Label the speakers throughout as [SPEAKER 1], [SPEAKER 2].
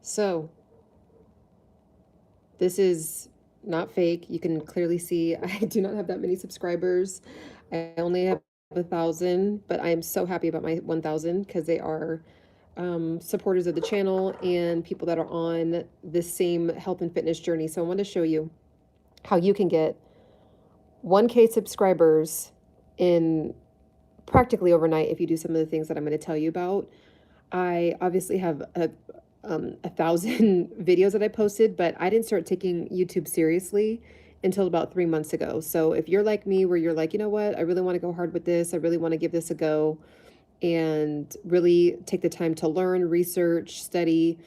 [SPEAKER 1] So this is not fake. You can clearly see I do not have that many subscribers. I only have 1,000, but I am so happy about my 1,000 because they are supporters of the channel and people that are on the same health and fitness journey. So I want to show you how you can get 1K subscribers in practically overnight if you do some of the things that I'm going to tell you about. I obviously have 1,000 videos that I posted, but I didn't start taking YouTube seriously until about 3 months ago. So if you're like me, where you're like, you know what, I really want to go hard with this, I really want to give this a go and really take the time to learn, research, study,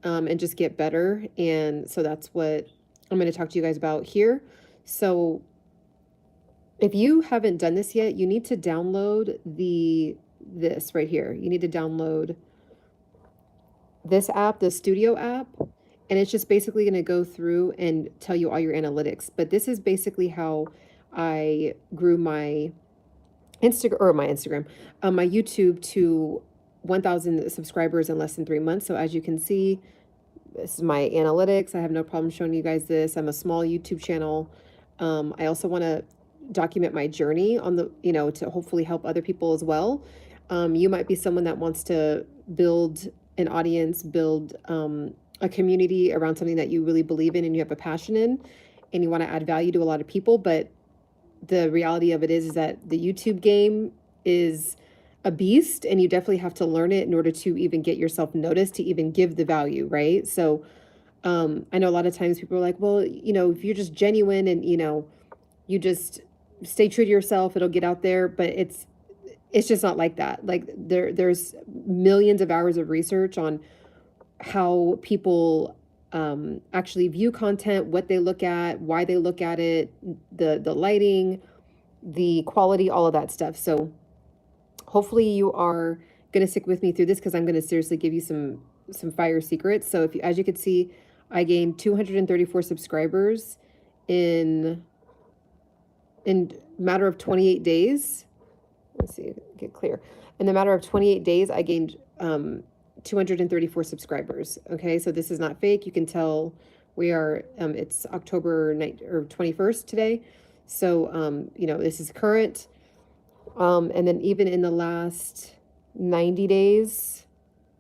[SPEAKER 1] and just get better. And so that's what I'm going to talk to you guys about here. So if you haven't done this yet, you need to download this right here. You need to download this app, the Studio app, and it's just basically going to go through and tell you all your analytics. But this is basically how I grew my my YouTube to 1,000 subscribers in less than 3 months. So as you can see, this is my analytics. I have no problem showing you guys this. I'm a small YouTube channel. I also want to document my journey on the, to hopefully help other people as well. You might be someone that wants to build an audience, build a community around something that you really believe in and you have a passion in, and you want to add value to a lot of people. But the reality of it is that the YouTube game is a beast, and you definitely have to learn it in order to even get yourself noticed, to even give the value, right? So I know a lot of times people are like, well, if you're just genuine and, you just stay true to yourself, it'll get out there. But it's just not like that. Like there's millions of hours of research on how people actually view content, what they look at, why they look at it, the lighting, the quality, all of that stuff. So hopefully you are going to stick with me through this, because I'm going to seriously give you some fire secrets. So as you can see, I gained 234 subscribers in matter of 28 days. Let's see, get clear. In the matter of 28 days, I gained 234 subscribers. Okay, so this is not fake. You can tell we are, it's October 21st today. So, this is current. And then even in the last 90 days,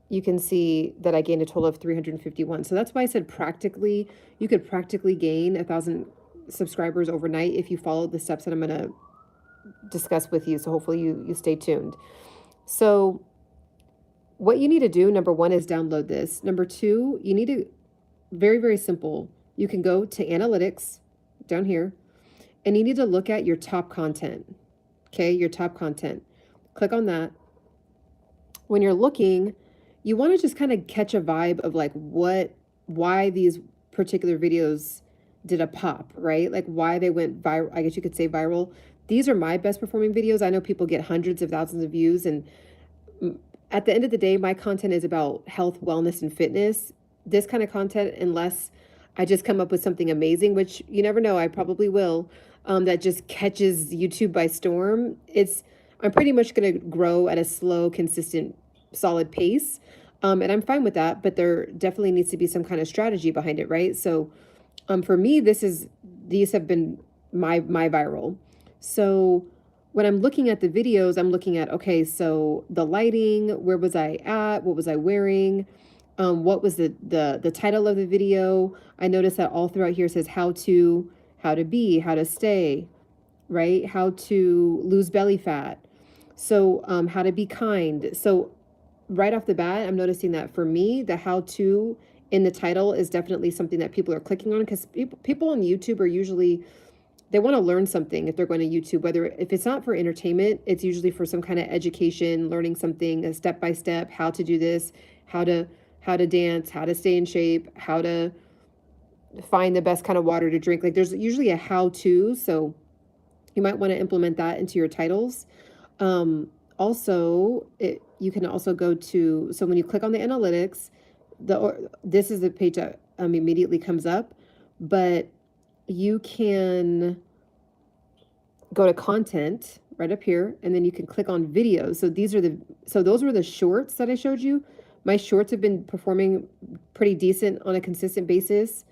[SPEAKER 1] you can see that I gained a total of 351. So that's why I said practically, you could practically gain 1,000 subscribers overnight if you follow the steps that I'm going to discuss with you. So hopefully you stay tuned. So what you need to do, number one, is download this. Number two, you need to, very, very simple. You can go to analytics down here, and you need to look at your top content. Okay, your top content. Click on that. When you're looking, you want to just kind of catch a vibe of like why these particular videos did a pop, right? Like why they went viral, I guess you could say viral. These are my best performing videos. I know people get hundreds of thousands of views, and at the end of the day, my content is about health, wellness, and fitness. This kind of content, unless I just come up with something amazing, which you never know, I probably will, that just catches YouTube by storm. I'm pretty much going to grow at a slow, consistent, solid pace. And I'm fine with that, but there definitely needs to be some kind of strategy behind it, right? So for me, these have been my viral. So when I'm looking at the videos, I'm looking at, okay, so the lighting, where was I at? What was I wearing? What was the title of the video? I noticed that all throughout here says how to be, how to stay, right? How to lose belly fat. So how to be kind. So right off the bat, I'm noticing that for me, the how to in the title is definitely something that people are clicking on, because people on YouTube are usually, they want to learn something if they're going to YouTube, if it's not for entertainment, it's usually for some kind of education, learning something, a step by step, how to do this, how to dance, how to stay in shape, how to find the best kind of water to drink. Like there's usually a how to, so you might want to implement that into your titles. Also, you can also go to, so when you click on the analytics, this is the page that immediately comes up, but you can go to content right up here, and then you can click on videos. So those were the shorts that I showed you. My shorts have been performing pretty decent on a consistent basis.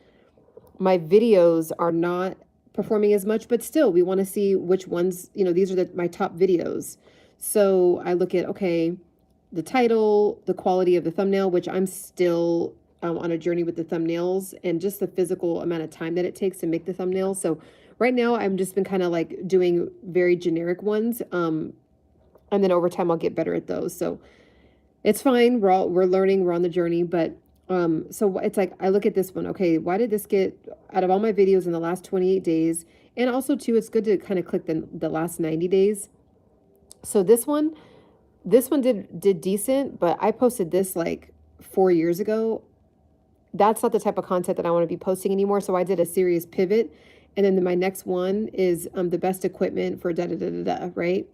[SPEAKER 1] My videos are not performing as much, but still, we want to see which ones, these are my top videos. So I look at, okay, the title, the quality of the thumbnail, which I'm still on a journey with the thumbnails, and just the physical amount of time that it takes to make the thumbnails. So right now, I've just been kind of like doing very generic ones. And then over time, I'll get better at those. So it's fine. We're learning. We're on the journey. But so it's like I look at this one. Okay, why did this get out of all my videos in the last 28 days? And also too, it's good to kind of click the last 90 days. So this one did decent, but I posted this like 4 years ago. That's not the type of content that I want to be posting anymore. So I did a serious pivot. And then my next one is the best equipment for da da da da da, right?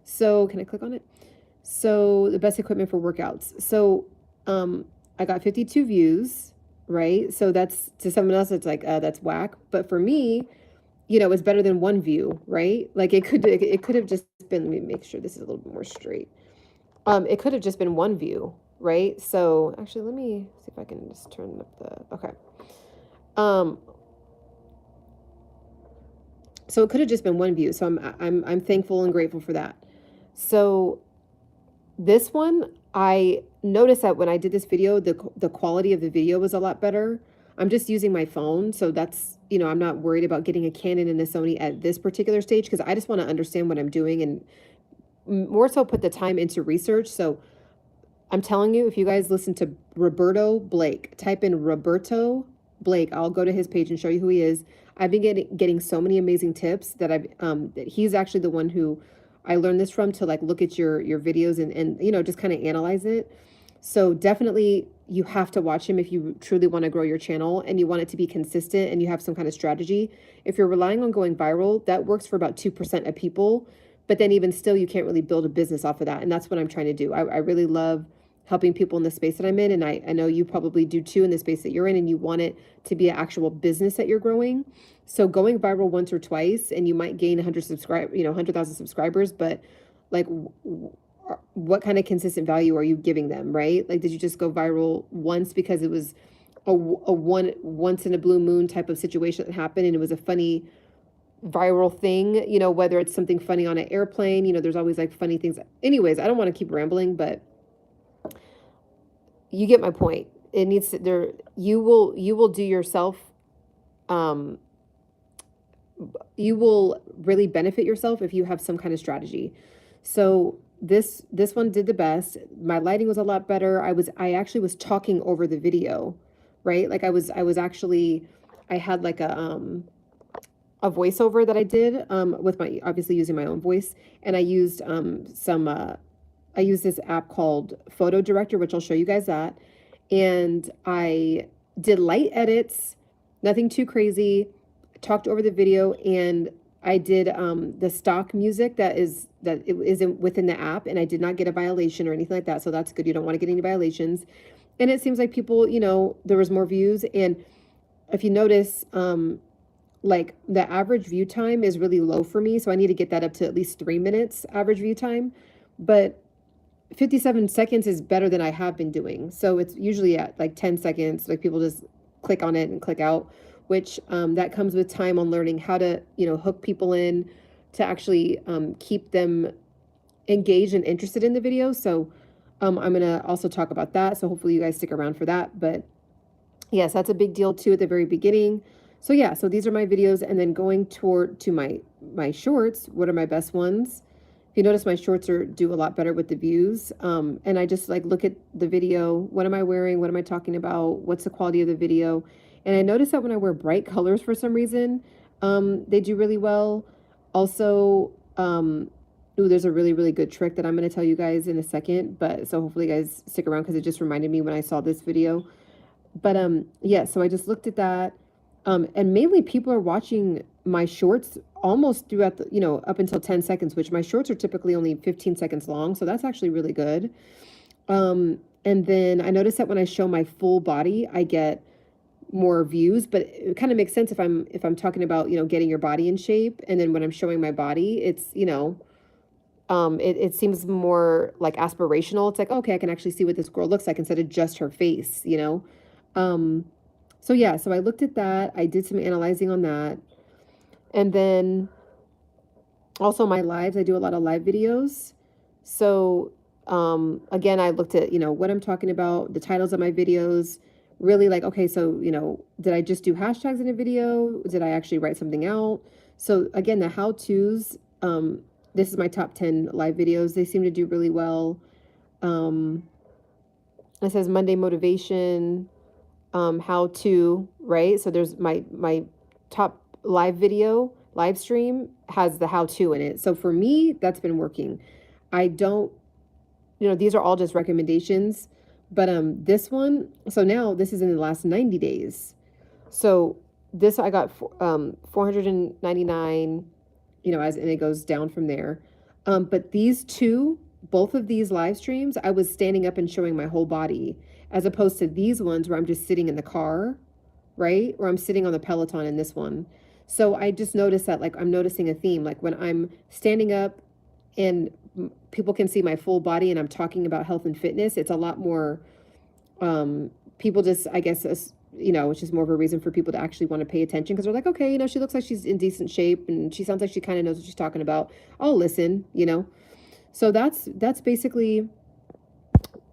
[SPEAKER 1] So can I click on it? So the best equipment for workouts. So I got 52 views, right? So that's, to someone else, it's like, that's whack. But for me, it's better than one view, right? Like it could have just been, let me make sure this is a little bit more straight. It could have just been one view, right? So actually, let me see if I can just turn up okay. So it could have just been one view. So I'm thankful and grateful for that. So this one, I noticed that when I did this video, the quality of the video was a lot better. I'm just using my phone, so that's, I'm not worried about getting a Canon and a Sony at this particular stage, because I just want to understand what I'm doing and more so put the time into research. So I'm telling you, if you guys listen to Roberto Blake, type in Roberto Blake, I'll go to his page and show you who he is. I've been getting so many amazing tips that that he's actually the one who I learned this from, to like look at your videos and just kind of analyze it. So definitely you have to watch him if you truly want to grow your channel and you want it to be consistent and you have some kind of strategy. If you're relying on going viral, that works for about 2% of people, but then even still, you can't really build a business off of that. And that's what I'm trying to do. I really love helping people in the space that I'm in. And I know you probably do too, in the space that you're in, and you want it to be an actual business that you're growing. So going viral once or twice, and you might gain 100,000 subscribers, but like, what kind of consistent value are you giving them, right? Like, did you just go viral once because it was a once in a blue moon type of situation that happened, and it was a funny viral thing, whether it's something funny on an airplane, there's always like funny things. Anyways, I don't want to keep rambling, but you get my point. It needs to, you will do yourself, you will really benefit yourself if you have some kind of strategy. So this one did the best. My lighting was a lot better. I actually was talking over the video, right? Like I had like a voiceover that I did with obviously using my own voice, and I used I use this app called Photo Director, which I'll show you guys that. And I did light edits, nothing too crazy, talked over the video, and I did the stock music that isn't within the app, and I did not get a violation or anything like that. So that's good. You don't want to get any violations. And it seems like people, there was more views. And if you notice, like the average view time is really low for me. So I need to get that up to at least 3 minutes average view time. But 57 seconds is better than I have been doing. So it's usually at like 10 seconds, like people just click on it and click out, which that comes with time on learning how to, hook people in to actually keep them engaged and interested in the video. So I'm going to also talk about that. So hopefully you guys stick around for that. But yes, that's a big deal too at the very beginning. So yeah, so these are my videos, and then going to my shorts, what are my best ones? If you notice, my shorts do a lot better with the views. And I just like look at the video. What am I wearing? What am I talking about? What's the quality of the video? And I notice that when I wear bright colors for some reason, they do really well. Also, there's a really, really good trick that I'm going to tell you guys in a second. But so hopefully you guys stick around, because it just reminded me when I saw this video. But yeah, so I just looked at that. And mainly people are watching my shorts almost throughout the, up until 10 seconds, which my shorts are typically only 15 seconds long. So that's actually really good. And then I noticed that when I show my full body, I get more views, but it kind of makes sense if I'm talking about, getting your body in shape. And then when I'm showing my body, it's, it seems more like aspirational. It's like, okay, I can actually see what this girl looks like instead of just her face, you know? Um, so yeah, so I looked at that. I did some analyzing on that. And then also my lives, I do a lot of live videos. So again, I looked at, what I'm talking about, the titles of my videos, really like, okay, so, did I just do hashtags in a video? Did I actually write something out? So again, the how-tos, this is my top 10 live videos. They seem to do really well. Um, it says Monday motivation, how to, right? So there's my top live stream has the how to in it. So for me, that's been working. I don't, these are all just recommendations, but this one, so now this is in the last 90 days. So this I got 499, and it goes down from there. But these two, both of these live streams, I was standing up and showing my whole body, as opposed to these ones where I'm just sitting in the car, right? Or I'm sitting on the Peloton in this one. So I just noticed that, like, I'm noticing a theme. Like when I'm standing up and people can see my full body and I'm talking about health and fitness, it's a lot more, people just, I guess, it's just more of a reason for people to actually want to pay attention, because they're like, okay, she looks like she's in decent shape and she sounds like she kind of knows what she's talking about. I'll listen. So that's basically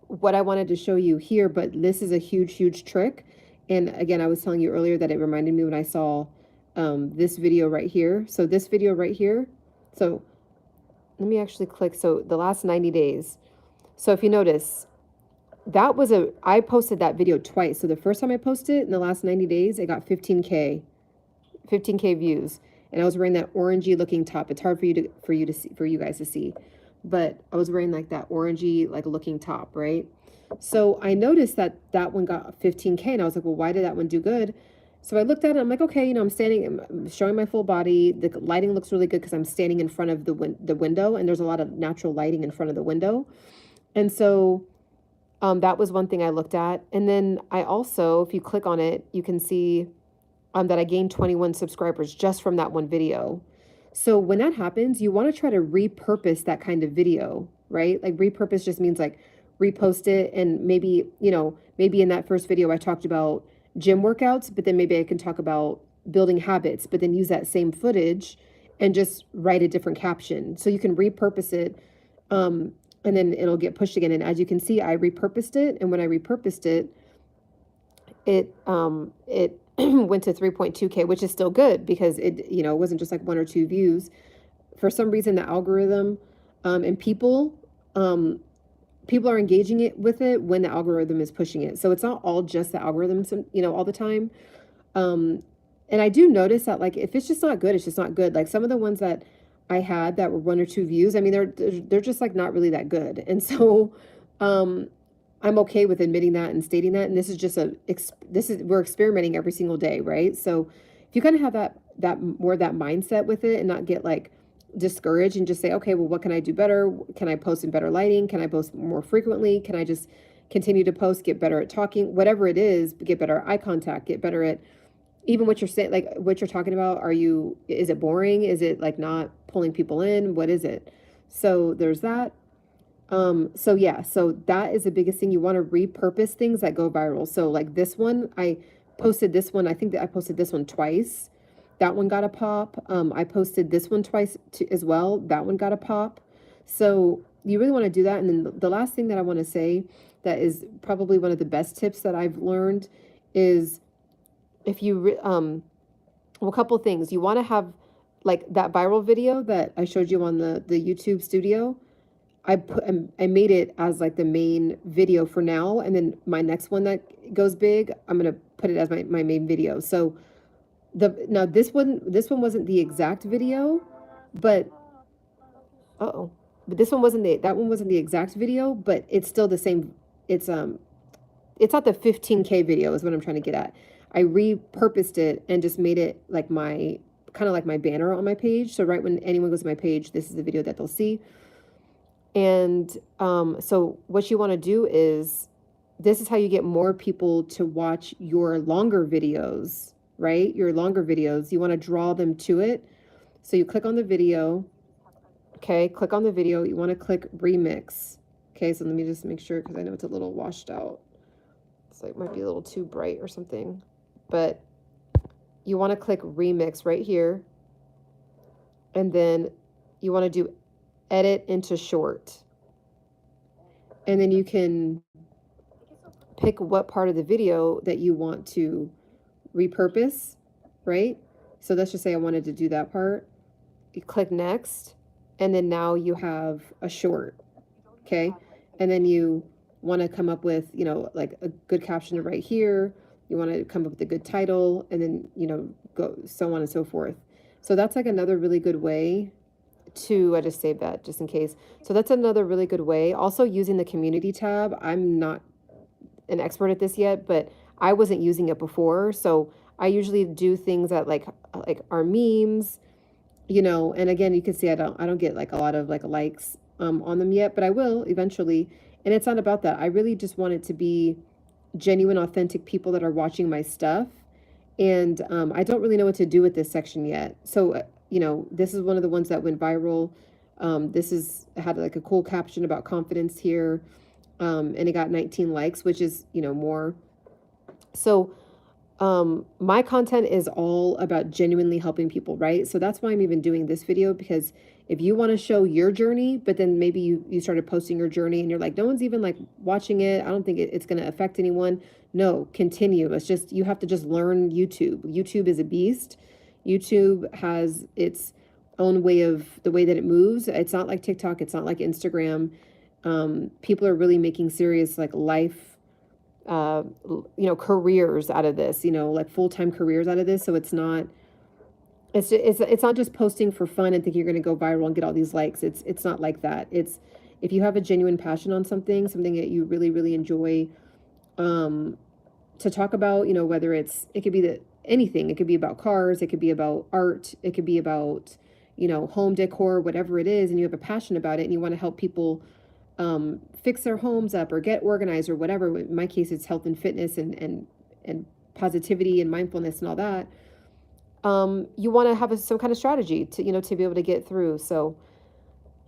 [SPEAKER 1] what I wanted to show you here, but this is a huge, huge trick. And again, I was telling you earlier that it reminded me when I saw this video right here. So this video right here. So let me actually click. So the last 90 days. So if you notice, I posted that video twice. So the first time I posted it in the last 90 days, it got 15K views. And I was wearing that orangey looking top. It's hard for you guys to see, but I was wearing like that orangey, like looking top, right? So I noticed that one got 15K and I was like, well, why did that one do good? So I looked at it, I'm like, okay, I'm standing, I'm showing my full body. The lighting looks really good because I'm standing in front of the window, and there's a lot of natural lighting in front of the window. And so that was one thing I looked at. And then I also, if you click on it, you can see that I gained 21 subscribers just from that one video. So when that happens, you want to try to repurpose that kind of video, right? Like repurpose just means like repost it, and maybe in that first video I talked about gym workouts, but then maybe I can talk about building habits, but then use that same footage and just write a different caption. So you can repurpose it, and then it'll get pushed again. And as you can see, I repurposed it, and when I repurposed it, it went to 3.2K, which is still good because it wasn't just like one or two views. For some reason, the algorithm and people are engaging it with it when the algorithm is pushing it. So it's not all just the algorithm, all the time. And I do notice that, like, if it's just not good, it's just not good. Like some of the ones that I had that were one or two views, I mean, they're just like not really that good. And so I'm okay with admitting that and stating that. And this is just we're experimenting every single day, right? So if you kind of have that mindset with it and not get like discouraged and just say, okay, well, what can I do better? Can I post in better lighting? Can I post more frequently? Can I just continue to post, get better at talking, whatever it is, get better at eye contact, get better at even what you're saying, like what you're talking about. Is it boring? Is it like not pulling people in? What is it? So there's that. So yeah, so that is the biggest thing. You want to repurpose things that go viral. So like this one, I posted this one. I think that I posted this one twice. That one got a pop. I posted this one twice as well. That one got a pop. So you really want to do that. And then the last thing that I want to say that is probably one of the best tips that I've learned is if you, a couple things. You want to have like that viral video that I showed you on the YouTube studio. I made it as like the main video for now, and then my next one that goes big, I'm gonna put it as my main video. So now this one wasn't the exact video, but but this one wasn't that one wasn't the exact video, but it's still the same. It's not the 15K video is what I'm trying to get at. I repurposed it and just made it like my kind of like my banner on my page. So right when anyone goes to my page, this is the video that they'll see. And so what you want to do is, this is how you get more people to watch your longer videos, right? Your longer videos, you want to draw them to it. So you click on the video Okay, click on the video. You want to click remix. Okay, so let me just make sure because I know it's a little washed out. So it might be a little too bright or something. But you want to click remix right here. And then you want to do edit into short. And then you can pick what part of the video that you want to repurpose, right? So let's just say I wanted to do that part. You click next, and then now you have a short, okay? And then you want to come up with, you know, like a good caption to write here. You want to come up with a good title, and then, you know, go so on and so forth. So that's like another really good way to, I just saved that just in case. So that's another really good way. Also using the community tab. I'm not an expert at this yet, but I wasn't using it before. So I usually do things that like our memes, you know, and again, you can see I don't get like a lot of like likes on them yet, but I will eventually. And it's not about that. I really just want it to be genuine, authentic people that are watching my stuff. And I don't really know what to do with this section yet. So, you know, this is one of the ones that went viral. This is had like a cool caption about confidence here. And it got 19 likes, which is, you know, more. So my content is all about genuinely helping people, right? So that's why I'm even doing this video, because if you want to show your journey, but then maybe you started posting your journey and you're like, no one's even like watching it. I don't think it's going to affect anyone. No, continue. It's just, you have to just learn YouTube. YouTube is a beast. YouTube has its own way of the way that it moves. It's not like TikTok. It's not like Instagram. People are really making serious like life you know, careers out of this, you know, like full-time careers out of this. So it's not just posting for fun and think you're going to go viral and get all these likes. It's not like that. It's, if you have a genuine passion on something that you really, really enjoy to talk about, you know, whether it could be anything. It could be about cars, it could be about art, it could be about, you know, home decor, whatever it is, and you have a passion about it and you want to help people fix their homes up or get organized or whatever. In my case, it's health and fitness and positivity and mindfulness and all that. You want to have some kind of strategy to, you know, to be able to get through. So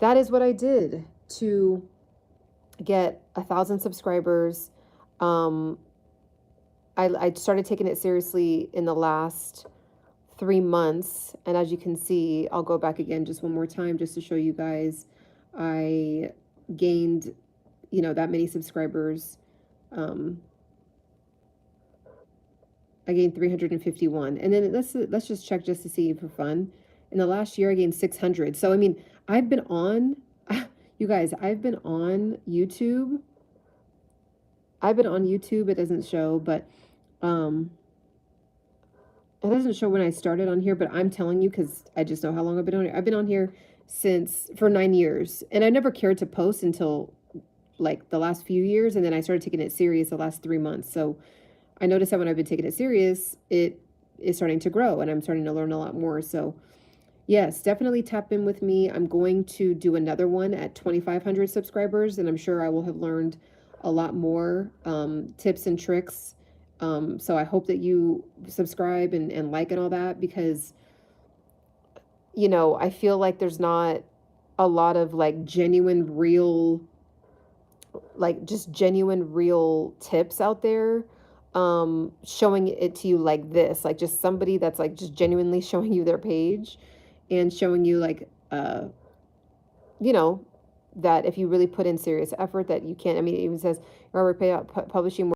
[SPEAKER 1] that is what I did to get 1,000 subscribers. I started taking it seriously in the last 3 months. And as you can see, I'll go back again just one more time just to show you guys. I gained, you know, that many subscribers. I gained 351. And then let's just check just to see for fun. In the last year, I gained 600. So, I mean, I've been on, you guys, I've been on YouTube. It doesn't show, but it doesn't show when I started on here, but I'm telling you, because I just know how long I've been on here. I've been on here for 9 years, and I never cared to post until like the last few years, and then I started taking it serious the last 3 months. So I noticed that when I've been taking it serious, it is starting to grow, and I'm starting to learn a lot more. So yes, definitely tap in with me. I'm going to do another one at 2,500 subscribers, and I'm sure I will have learned a lot more tips and tricks. So I hope that you subscribe and like and all that, because, you know, I feel like there's not a lot of like genuine, real, like just genuine, real tips out there showing it to you like this, like just somebody that's like just genuinely showing you their page and showing you like, you know, that if you really put in serious effort that you can. I mean, it even says, Robert Payout publishing more